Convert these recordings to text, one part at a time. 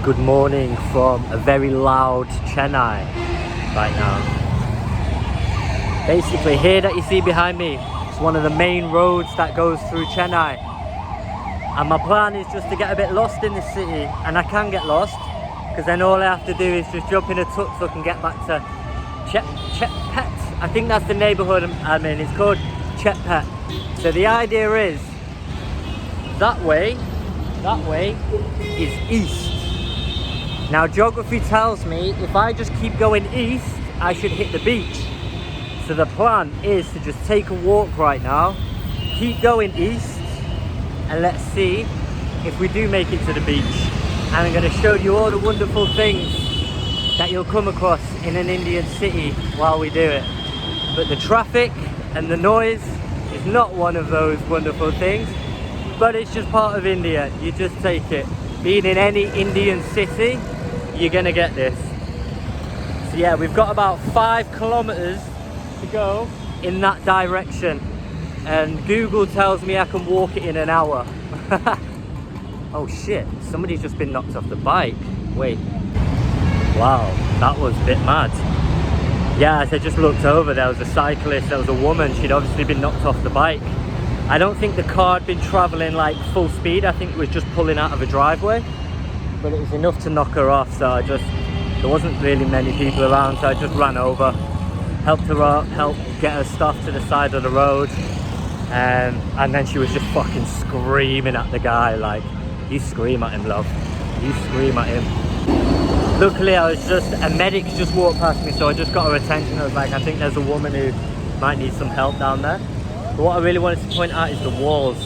Good morning from a very loud Chennai right now. Basically, here that you see behind me, it's one of the main roads that goes through Chennai. And my plan is just to get a bit lost in the city, and I can get lost, because then all I have to do is just jump in a tuk-tuk and get back to Chetpet. I think that's the neighbourhood I'm in. It's called Chetpet. So the idea is, that way is east. Now geography tells me if I just keep going east, I should hit the beach. So the plan is to just take a walk right now, keep going east, and let's see if we do make it to the beach. And I'm going to show you all the wonderful things that you'll come across in an Indian city while we do it. But the traffic and the noise is not one of those wonderful things, but it's just part of India. You just take it. Being in any Indian city, you're gonna get this. So yeah, we've got about 5 kilometers to go in that direction, and Google tells me I can walk it in an hour. Oh shit, somebody's just been knocked off the bike. Wait, wow, that was a bit mad. Yeah, as I just looked over, there was a cyclist, there was a woman, she'd obviously been knocked off the bike. I don't think the car had been traveling like full speed, I think it was just pulling out of a driveway. But it was enough to knock her off, so there wasn't really many people around, so I just ran over, helped her up, helped get her stuff to the side of the road, and then she was just fucking screaming at the guy, like, you scream at him, love, you scream at him. Luckily, a medic just walked past me, so I just got her attention. I was like, I think there's a woman who might need some help down there. But what I really wanted to point out is the walls.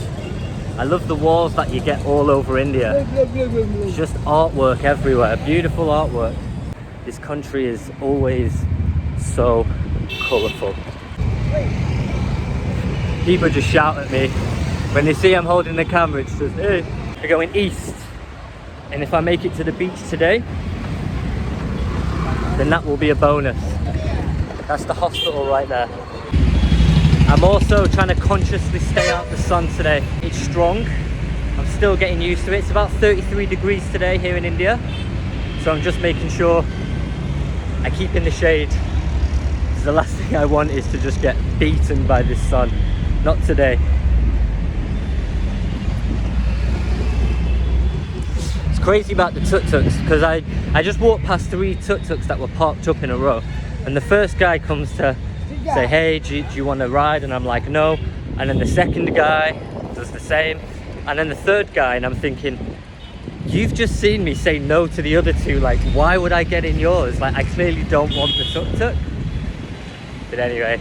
I love the walls that you get all over India. It's just artwork everywhere, beautiful artwork. This country is always so colourful. People just shout at me. When they see I'm holding the camera, it's just, hey. We're going east. And if I make it to the beach today, then that will be a bonus. That's the hospital right there. I'm also trying to consciously stay out of the sun today. It's strong. I'm still getting used to it. It's about 33 degrees today here in India. So I'm just making sure I keep in the shade. Because the last thing I want is to just get beaten by this sun. Not today. It's crazy about the tuk-tuks, because I just walked past 3 tuk-tuks that were parked up in a row. And the first guy comes to say, hey, do you want to ride? And I'm like, no. And then the second guy does the same. And then the third guy, and I'm thinking, you've just seen me say no to the other 2. Like, why would I get in yours? Like, I clearly don't want the tuk-tuk. But anyway,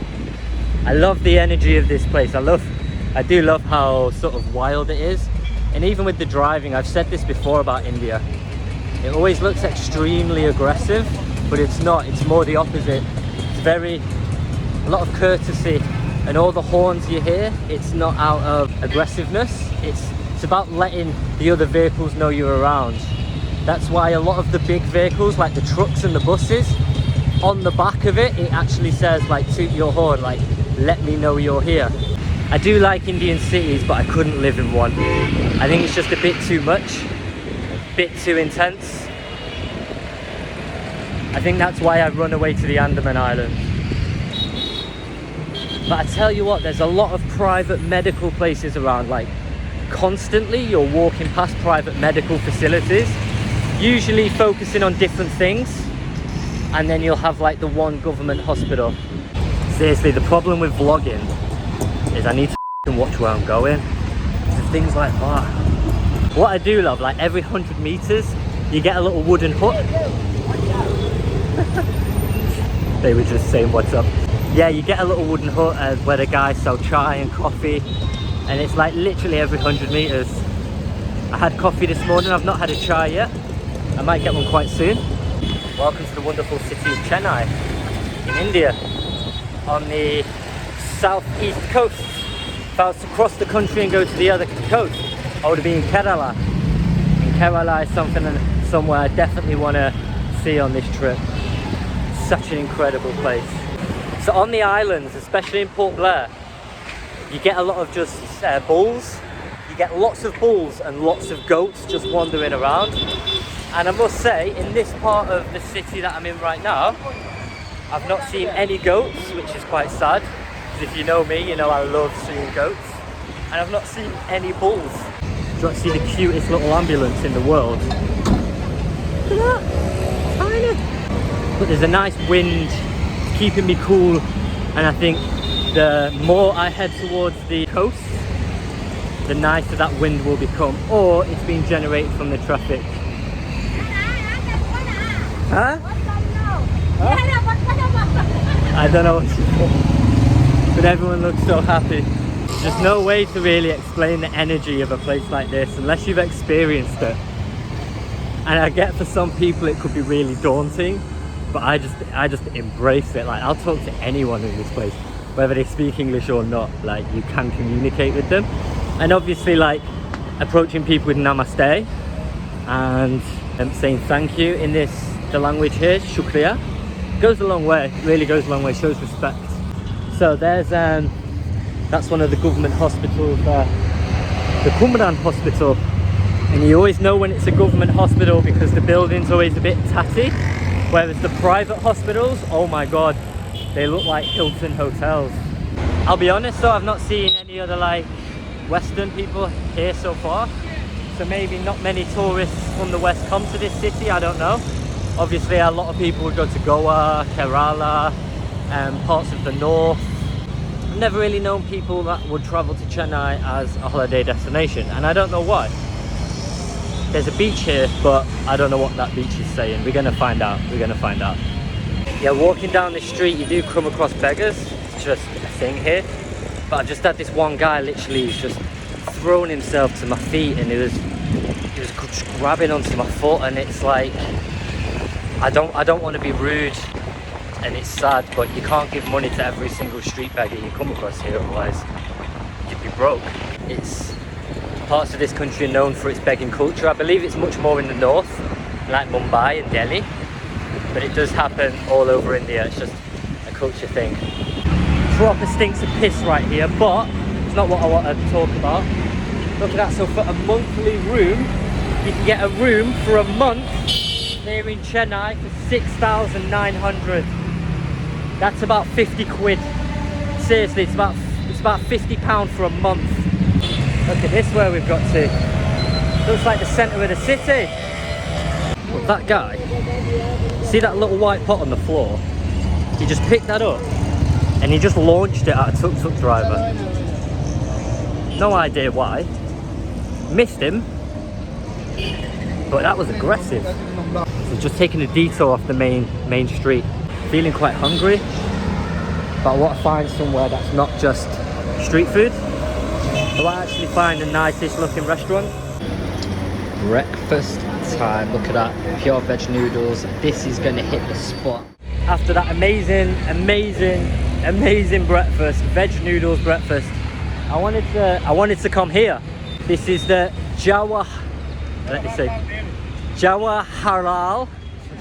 I love the energy of this place. I do love how sort of wild it is. And even with the driving, I've said this before about India. It always looks extremely aggressive, but it's not. It's more the opposite. It's a lot of courtesy, and all the horns you hear, it's not out of aggressiveness, it's about letting the other vehicles know you're around. That's why a lot of the big vehicles, like the trucks and the buses, on the back of it actually says, like, toot your horn, like, let me know you're here. I do like Indian cities, but I couldn't live in one. I think it's just a bit too much, a bit too intense. I think that's why I run away to the Andaman Islands. But I tell you what, there's a lot of private medical places around. Like, constantly you're walking past private medical facilities, usually focusing on different things, and then you'll have like the one government hospital. Seriously, the problem with vlogging is I need to watch where I'm going. There's things like that. What I do love, like every 100 meters, you get a little wooden hut. They were just saying what's up. Yeah, you get a little wooden hut where the guys sell chai and coffee, and it's like literally every 100 meters. I had coffee this morning, I've not had a chai yet. I might get one quite soon. Welcome to the wonderful city of Chennai in India, on the southeast coast. If I was to cross the country and go to the other coast, I would be in Kerala. And Kerala is somewhere I definitely want to see on this trip. Such an incredible place. So on the islands, especially in Port Blair, you get a lot of just bulls. You get lots of bulls and lots of goats just wandering around. And I must say, in this part of the city that I'm in right now, I've not seen any goats, which is quite sad. Because if you know me, you know I love seeing goats. And I've not seen any bulls. Do you want to see the cutest little ambulance in the world? Look at that, tiny. But there's a nice wind, it's keeping me cool. And I think the more I head towards the coast, the nicer that wind will become. Or it's being generated from the traffic. Huh? I don't know what to say, but everyone looks so happy. There's just no way to really explain the energy of a place like this unless you've experienced it. And I get for some people it could be really daunting, but I just embrace it. Like, I'll talk to anyone in this place, whether they speak English or not. Like, you can communicate with them. And obviously, like, approaching people with namaste and saying thank you in the language here, shukriya, goes a long way. Really goes a long way, shows respect. So there's that's one of the government hospitals there, the Qumran hospital. And you always know when it's a government hospital because the building's always a bit tatty. Whereas the private hospitals, oh my god, they look like Hilton hotels. I'll be honest though, I've not seen any other like Western people here so far. So maybe not many tourists from the West come to this city, I don't know. Obviously a lot of people would go to Goa, Kerala, parts of the north. I've never really known people that would travel to Chennai as a holiday destination, and I don't know why. There's a beach here, but I don't know what that beach is saying. We're gonna find out, Yeah, walking down the street, you do come across beggars. It's just a thing here. But I've just had this one guy literally just thrown himself to my feet, and he was just grabbing onto my foot, and it's like, I don't want to be rude, and it's sad, but you can't give money to every single street beggar you come across here, otherwise you'd be broke. It's parts of this country are known for its begging culture. I believe it's much more in the north, like Mumbai and Delhi, but it does happen all over India. It's just a culture thing. Proper stinks of piss right here, but it's not what I want to talk about. Look at that. So for a monthly room, you can get a room for a month here in Chennai for 6,900. That's about 50 quid. Seriously, it's about £50 for a month. Look at this, where we've got to. Looks like the centre of the city. Well, that guy, see that little white pot on the floor? He just picked that up and he just launched it at a tuk-tuk driver. No idea why. Missed him, but that was aggressive. So just taking a detour off the main street. Feeling quite hungry, but I want to find somewhere that's not just street food. I want to actually find a nice-ish looking restaurant. Breakfast time. Look at that, pure veg noodles. This is going to hit the spot. After that amazing breakfast, veg noodles breakfast, I wanted to come here. This is the Jawaharlal.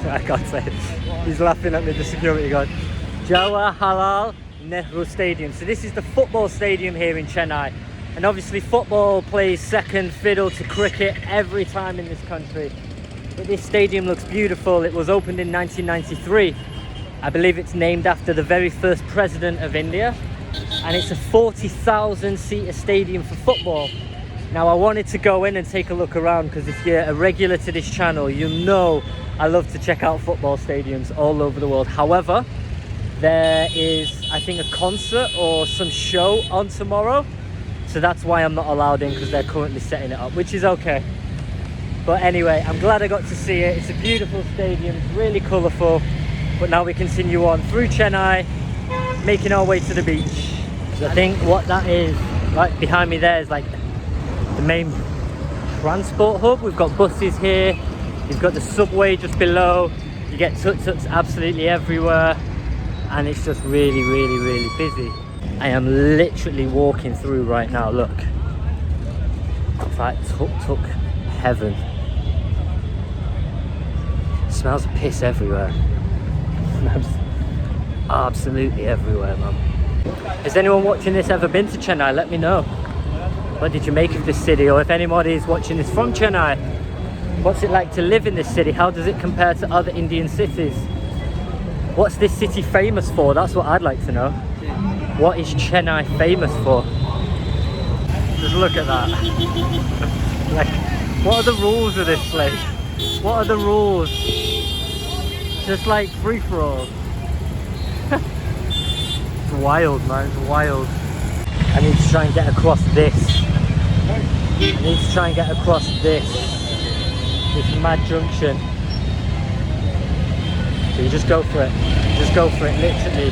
I can't say it. He's laughing at me, the security guard. Jawaharlal Nehru Stadium. So this is the football stadium here in Chennai. And obviously football plays second fiddle to cricket every time in this country. But this stadium looks beautiful. It was opened in 1993. I believe it's named after the very first president of India. And it's a 40,000 seater stadium for football. Now I wanted to go in and take a look around because if you're a regular to this channel, you'll know I love to check out football stadiums all over the world. However, there is, I think, a concert or some show on tomorrow. So that's why I'm not allowed in, because they're currently setting it up, which is okay. But anyway, I'm glad I got to see it. It's a beautiful stadium, it's really colourful. But now we continue on through Chennai, making our way to the beach. So I think what that is, right behind me there, is like the main transport hub. We've got buses here, you've got the subway just below, you get tuk-tuks absolutely everywhere, and it's just really busy. I am literally walking through right now, look. It's like tuk-tuk heaven. It smells of piss everywhere. It smells absolutely everywhere, man. Has anyone watching this ever been to Chennai? Let me know. What did you make of this city? Or if anybody's watching this from Chennai, What's it like to live in this city? How does it compare to other Indian cities? What's this city famous for? That's what I'd like to know. What is Chennai famous for? Just look at that. Like, what are the rules of this place? What are the rules? Just like free for all. It's wild, man. It's wild. I need to try and get across this. I need to try and get across this mad junction. So you just go for it. Just go for it, literally.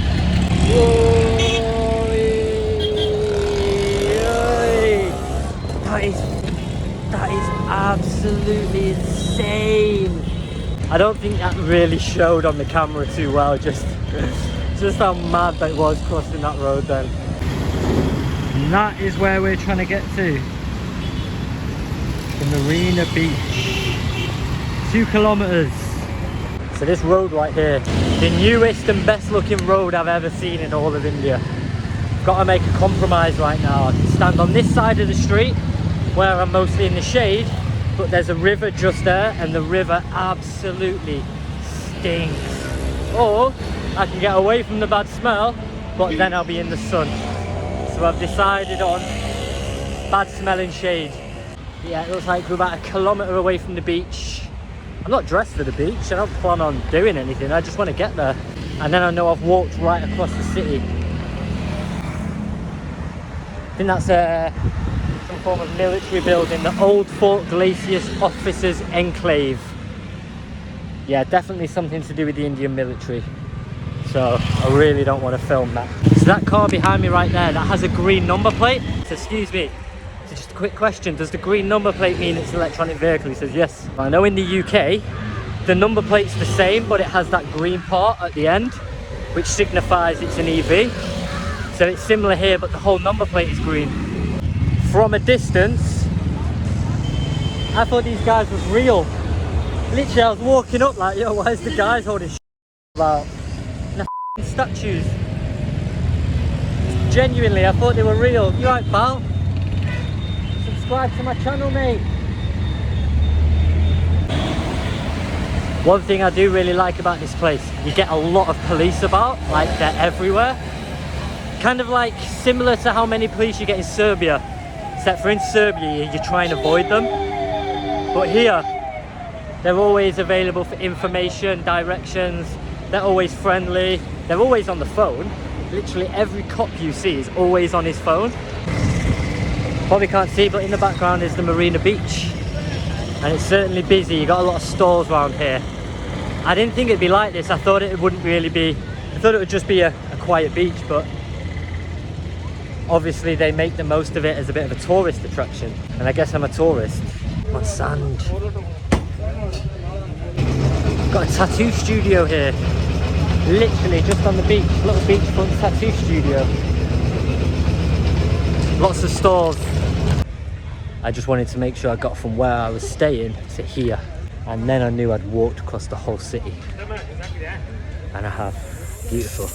That is absolutely insane. I don't think that really showed on the camera too well, just how mad that was crossing that road then. And that is where we're trying to get to. The Marina Beach. 2 kilometers. So this road right here, the newest and best looking road I've ever seen in all of India. Got to make a compromise right now. I can stand on this side of the street where I'm mostly in the shade, but there's a river just there and the river absolutely stinks. Or I can get away from the bad smell, but then I'll be in the sun. So I've decided on bad smelling shade. Yeah, it looks like we're about 1 kilometer away from the beach. I'm not dressed for the beach. I don't plan on doing anything. I just want to get there. And then I know I've walked right across the city. I think that's some form of military building. The Old Fort Glaciers Officers Enclave. Yeah, definitely something to do with the Indian military. So I really don't want to film that. So that car behind me right there, that has a green number plate. So excuse me. So just a quick question, does the green number plate mean it's an electronic vehicle? He says yes. I know in the UK, the number plate's the same, but it has that green part at the end, which signifies it's an EV. So it's similar here, but the whole number plate is green. From a distance, I thought these guys was real. Literally, I was walking up like, yo, why is the guys holding shit about? And they're statues. Genuinely, I thought they were real. You right, pal? Subscribe to my channel, mate. One thing I do really like about this place, you get a lot of police about, like they're everywhere. Kind of like similar to how many police you get in Serbia, except for in Serbia you try and avoid them. But here, they're always available for information, directions, they're always friendly, they're always on the phone. Literally every cop you see is always on his phone. Probably can't see, but in the background is the Marina Beach. And it's certainly busy, you got a lot of stores around here. I didn't think it'd be like this, I thought it wouldn't really be, I thought it would just be a quiet beach, but obviously they make the most of it as a bit of a tourist attraction. And I guess I'm a tourist. On sand. Got a tattoo studio here. Literally just on the beach, little beachfront tattoo studio. Lots of stores. I just wanted to make sure I got from where I was staying to here. And then I knew I'd walked across the whole city. And I have. Beautiful.